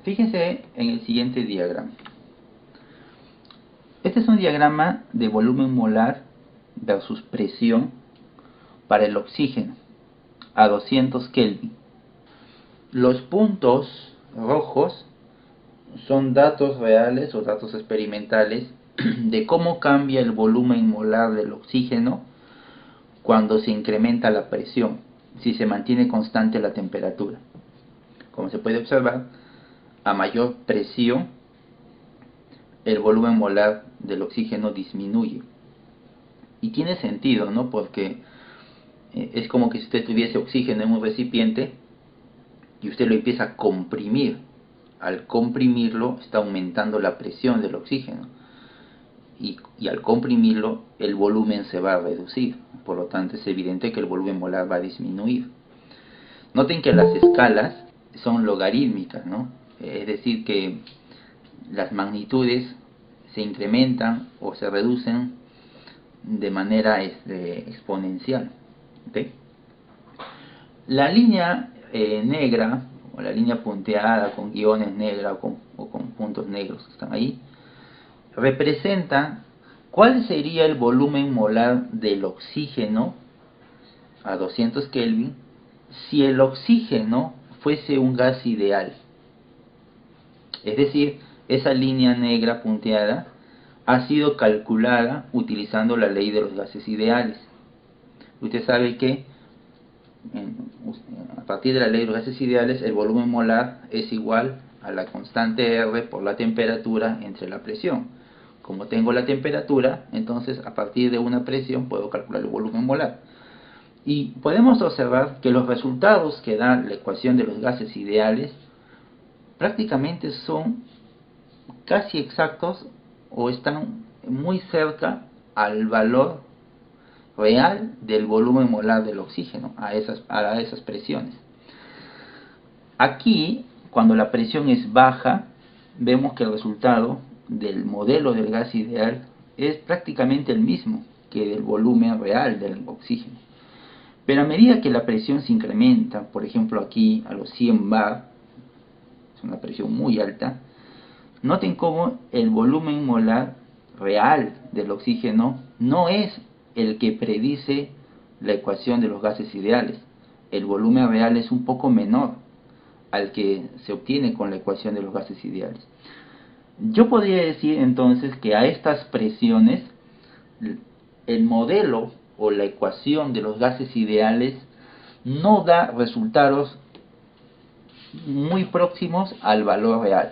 Fíjense en el siguiente diagrama. Este es un diagrama de volumen molar versus presión para el oxígeno a 200 Kelvin. Los puntos rojos son datos reales o datos experimentales de cómo cambia el volumen molar del oxígeno cuando se incrementa la presión, si se mantiene constante la temperatura. Como se puede observar, a mayor presión, el volumen molar del oxígeno disminuye. Y tiene sentido, ¿no? Porque es como que si usted tuviese oxígeno en un recipiente y usted lo empieza a comprimir. Al comprimirlo está aumentando la presión del oxígeno. Y al comprimirlo el volumen se va a reducir. Por lo tanto es evidente que el volumen molar va a disminuir. Noten que las escalas son logarítmicas, ¿no? Es decir, que las magnitudes se incrementan o se reducen de manera exponencial. ¿Okay? La línea negra, o la línea punteada con guiones negros o con puntos negros que están ahí, representa cuál sería el volumen molar del oxígeno a 200 Kelvin si el oxígeno fuese un gas ideal. Es decir, esa línea negra punteada ha sido calculada utilizando la ley de los gases ideales. Usted sabe que a partir de la ley de los gases ideales el volumen molar es igual a la constante R por la temperatura entre la presión. Como tengo la temperatura, entonces a partir de una presión puedo calcular el volumen molar. Y podemos observar que los resultados que da la ecuación de los gases ideales prácticamente son casi exactos o están muy cerca al valor real del volumen molar del oxígeno a esas presiones. Aquí, cuando la presión es baja, vemos que el resultado del modelo del gas ideal es prácticamente el mismo que del volumen real del oxígeno. Pero a medida que la presión se incrementa, por ejemplo aquí a los 100 bar, es una presión muy alta, noten cómo el volumen molar real del oxígeno no es el que predice la ecuación de los gases ideales. El volumen real es un poco menor al que se obtiene con la ecuación de los gases ideales. Yo podría decir entonces que a estas presiones el modelo o la ecuación de los gases ideales no da resultados muy próximos al valor real.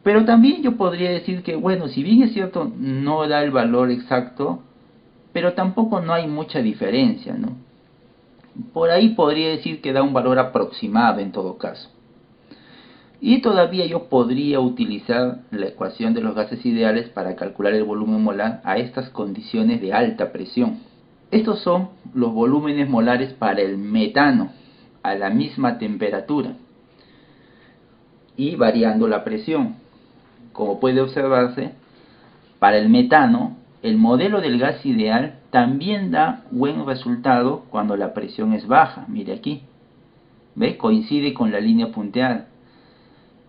Pero también yo podría decir que, bueno, si bien es cierto, no da el valor exacto, pero tampoco no hay mucha diferencia, ¿no? Por ahí podría decir que da un valor aproximado en todo caso. Y todavía yo podría utilizar la ecuación de los gases ideales para calcular el volumen molar a estas condiciones de alta presión. Estos son los volúmenes molares para el metano a la misma temperatura y variando la presión. Como puede observarse, para el metano, el modelo del gas ideal también da buen resultado cuando la presión es baja. Mire aquí, ¿ve? Coincide con la línea punteada.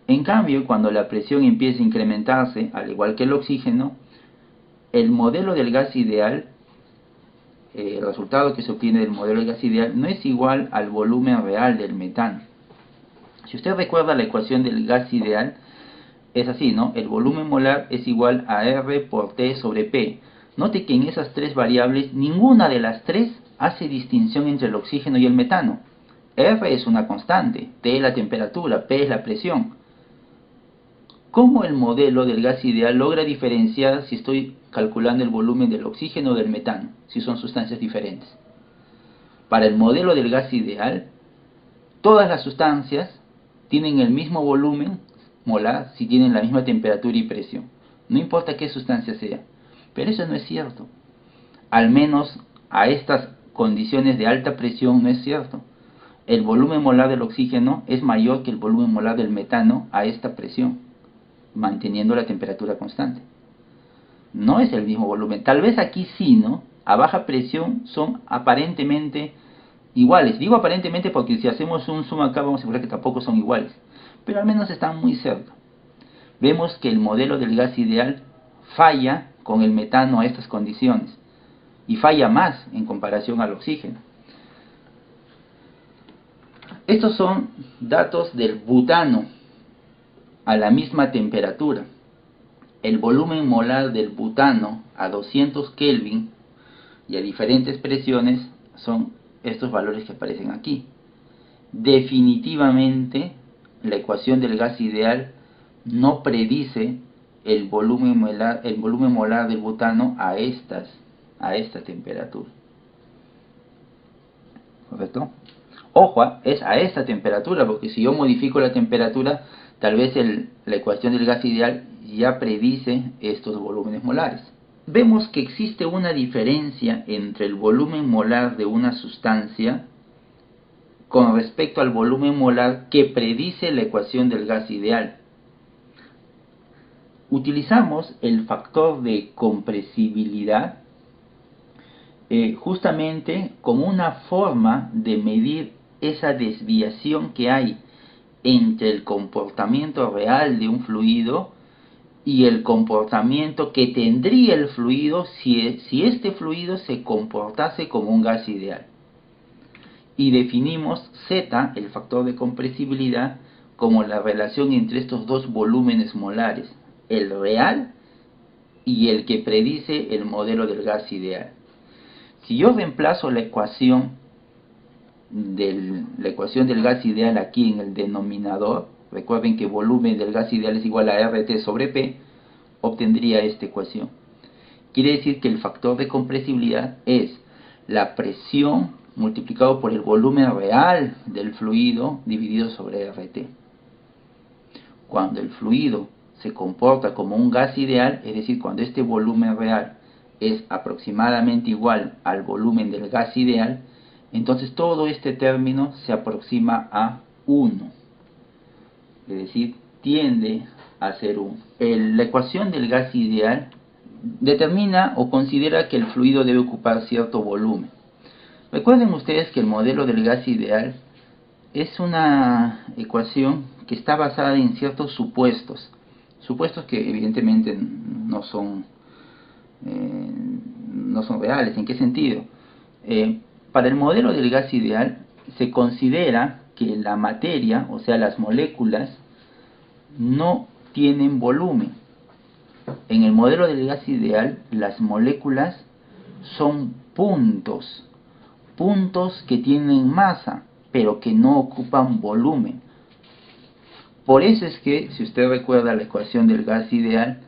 En cambio, cuando la presión empieza a incrementarse, al igual que el oxígeno, el modelo del gas ideal, el resultado que se obtiene del modelo del gas ideal, no es igual al volumen real del metano. Si usted recuerda la ecuación del gas ideal, es así, ¿no? El volumen molar es igual a R por T sobre P. Note que en esas tres variables, ninguna de las tres hace distinción entre el oxígeno y el metano. R es una constante, T es la temperatura, P es la presión. ¿Cómo el modelo del gas ideal logra diferenciar si estoy calculando el volumen del oxígeno o del metano, si son sustancias diferentes? Para el modelo del gas ideal, todas las sustancias tienen el mismo volumen molar si tienen la misma temperatura y presión. No importa qué sustancia sea. Pero eso no es cierto. Al menos a estas condiciones de alta presión no es cierto. El volumen molar del oxígeno es mayor que el volumen molar del metano a esta presión, manteniendo la temperatura constante. No es el mismo volumen. Tal vez aquí sí, ¿no? A baja presión son aparentemente iguales. Digo aparentemente porque si hacemos un zoom acá vamos a ver que tampoco son iguales, pero al menos están muy cerca. Vemos que el modelo del gas ideal falla con el metano a estas condiciones y falla más en comparación al oxígeno. Estos son datos del butano a la misma temperatura. El volumen molar del butano a 200 Kelvin y a diferentes presiones son estos valores que aparecen aquí. Definitivamente la ecuación del gas ideal no predice el volumen molar del butano a esta temperatura. ¿Correcto? Ojo, es a esta temperatura, porque si yo modifico la temperatura, tal vez la ecuación del gas ideal ya predice estos volúmenes molares. Vemos que existe una diferencia entre el volumen molar de una sustancia con respecto al volumen molar que predice la ecuación del gas ideal. Utilizamos el factor de compresibilidad justamente como una forma de medir esa desviación que hay entre el comportamiento real de un fluido y el comportamiento que tendría el fluido si este fluido se comportase como un gas ideal. Y definimos Z, el factor de compresibilidad, como la relación entre estos dos volúmenes molares, el real y el que predice el modelo del gas ideal. Si yo reemplazo la ecuación del gas ideal aquí en el denominador, recuerden que volumen del gas ideal es igual a RT sobre P, obtendría esta ecuación. Quiere decir que el factor de compresibilidad es la presión multiplicado por el volumen real del fluido dividido sobre RT. Cuando el fluido se comporta como un gas ideal, es decir, cuando este volumen real es aproximadamente igual al volumen del gas ideal, entonces todo este término se aproxima a 1, es decir, tiende a ser 1. La ecuación del gas ideal determina o considera que el fluido debe ocupar cierto volumen. Recuerden ustedes que el modelo del gas ideal es una ecuación que está basada en ciertos supuestos que evidentemente no son reales. ¿En qué sentido? Para el modelo del gas ideal se considera que la materia, o sea las moléculas, no tienen volumen. En el modelo del gas ideal las moléculas son puntos que tienen masa pero que no ocupan volumen. Por eso es que, si usted recuerda la ecuación del gas ideal,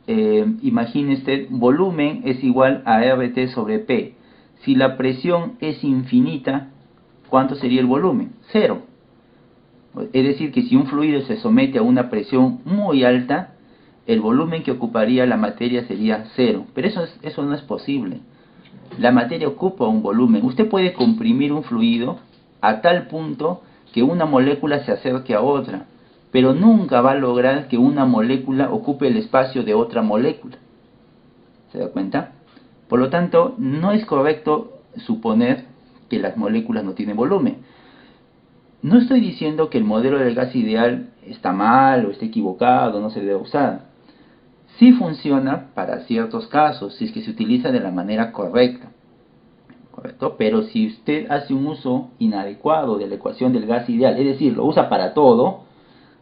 imagine usted, volumen es igual a RT sobre P. Si la presión es infinita, ¿cuánto sería el volumen? 0. Es decir, que si un fluido se somete a una presión muy alta, el volumen que ocuparía la materia sería 0. Pero eso no es posible. La materia ocupa un volumen. Usted puede comprimir un fluido a tal punto que una molécula se acerque a otra, pero nunca va a lograr que una molécula ocupe el espacio de otra molécula. ¿Se da cuenta? Por lo tanto, no es correcto suponer que las moléculas no tienen volumen. No estoy diciendo que el modelo del gas ideal está mal o está equivocado, no se debe usar. Sí funciona para ciertos casos, si es que se utiliza de la manera correcta. ¿Correcto? Pero si usted hace un uso inadecuado de la ecuación del gas ideal, es decir, lo usa para todo,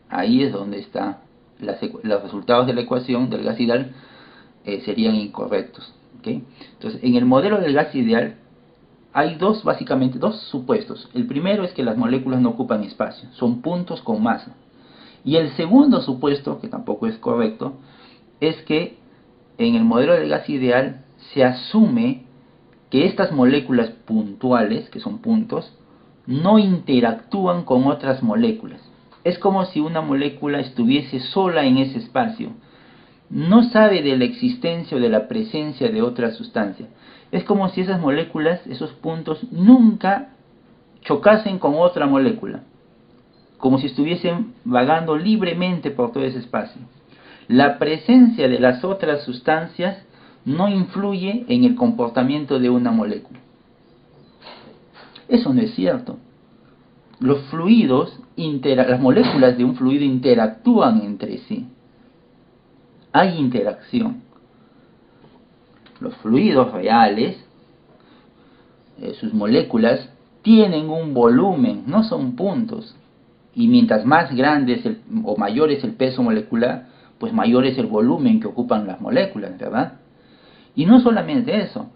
ahí es donde están los resultados de la ecuación del gas ideal serían incorrectos. ¿Okay? Entonces, en el modelo del gas ideal hay básicamente dos supuestos. El primero es que las moléculas no ocupan espacio, son puntos con masa. Y el segundo supuesto, que tampoco es correcto, es que en el modelo del gas ideal se asume que estas moléculas puntuales, que son puntos, no interactúan con otras moléculas. Es como si una molécula estuviese sola en ese espacio. No sabe de la existencia o de la presencia de otra sustancia. Es como si esas moléculas, esos puntos, nunca chocasen con otra molécula. Como si estuviesen vagando libremente por todo ese espacio. La presencia de las otras sustancias no influye en el comportamiento de una molécula. Eso no es cierto. Los fluidos, las moléculas de un fluido interactúan entre sí. Hay interacción. Los fluidos reales, sus moléculas, tienen un volumen, no son puntos. Y mientras más grande es o mayor es el peso molecular, pues mayor es el volumen que ocupan las moléculas, ¿verdad? Y no solamente eso,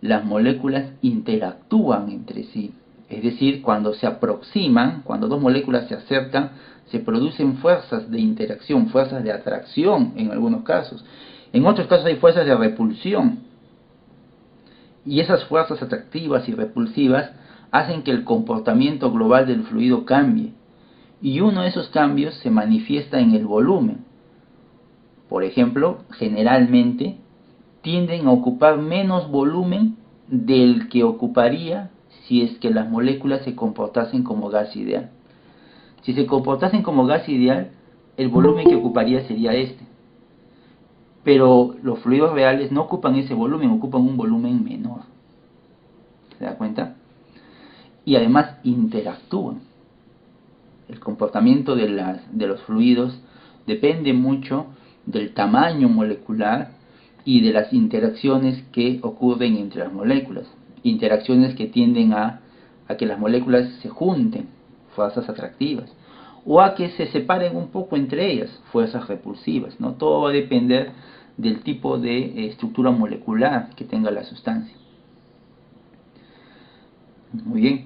las moléculas interactúan entre sí. Es decir, cuando se aproximan, cuando dos moléculas se acercan, se producen fuerzas de interacción, fuerzas de atracción en algunos casos. En otros casos hay fuerzas de repulsión. Y esas fuerzas atractivas y repulsivas hacen que el comportamiento global del fluido cambie. Y uno de esos cambios se manifiesta en el volumen. Por ejemplo, generalmente tienden a ocupar menos volumen del que ocuparía si es que las moléculas se comportasen como gas ideal. Si se comportasen como gas ideal, el volumen que ocuparía sería este. Pero los fluidos reales no ocupan ese volumen, ocupan un volumen menor. ¿Se da cuenta? Y además interactúan. El comportamiento de los fluidos depende mucho del tamaño molecular y de las interacciones que ocurren entre las moléculas. Interacciones que tienden a que las moléculas se junten, fuerzas atractivas, o a que se separen un poco entre ellas, fuerzas repulsivas, ¿no? Todo va a depender del tipo de estructura molecular que tenga la sustancia. Muy bien.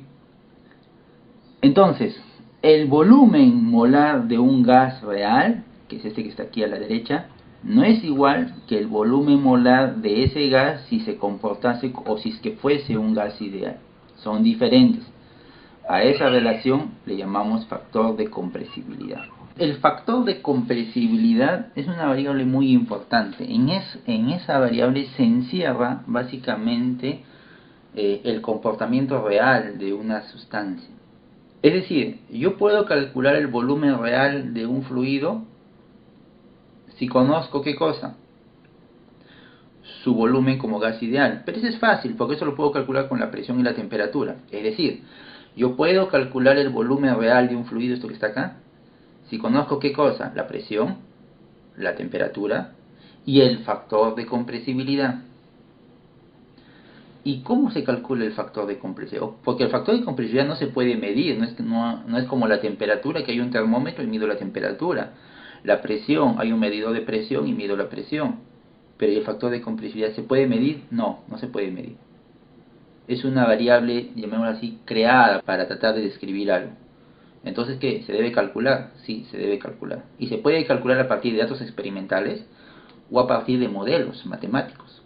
Entonces, el volumen molar de un gas real, que es este que está aquí a la derecha, no es igual que el volumen molar de ese gas si se comportase o si es que fuese un gas ideal. Son diferentes. A esa relación le llamamos factor de compresibilidad. El factor de compresibilidad es una variable muy importante. En esa variable se encierra básicamente el comportamiento real de una sustancia. Es decir, yo puedo calcular el volumen real de un fluido si conozco ¿qué cosa? Su volumen como gas ideal. Pero eso es fácil, porque eso lo puedo calcular con la presión y la temperatura. Es decir, yo puedo calcular el volumen real de un fluido, esto que está acá, si conozco ¿qué cosa? La presión, la temperatura y el factor de compresibilidad. ¿Y cómo se calcula el factor de compresibilidad? Porque el factor de compresibilidad no se puede medir, no es como la temperatura, que hay un termómetro y mido la temperatura. La presión, hay un medidor de presión y mido la presión. Pero ¿y el factor de compresibilidad se puede medir? No se puede medir. Es una variable, llamémosla así, creada para tratar de describir algo. Entonces, ¿qué? ¿Se debe calcular? Sí, se debe calcular. Y se puede calcular a partir de datos experimentales o a partir de modelos matemáticos.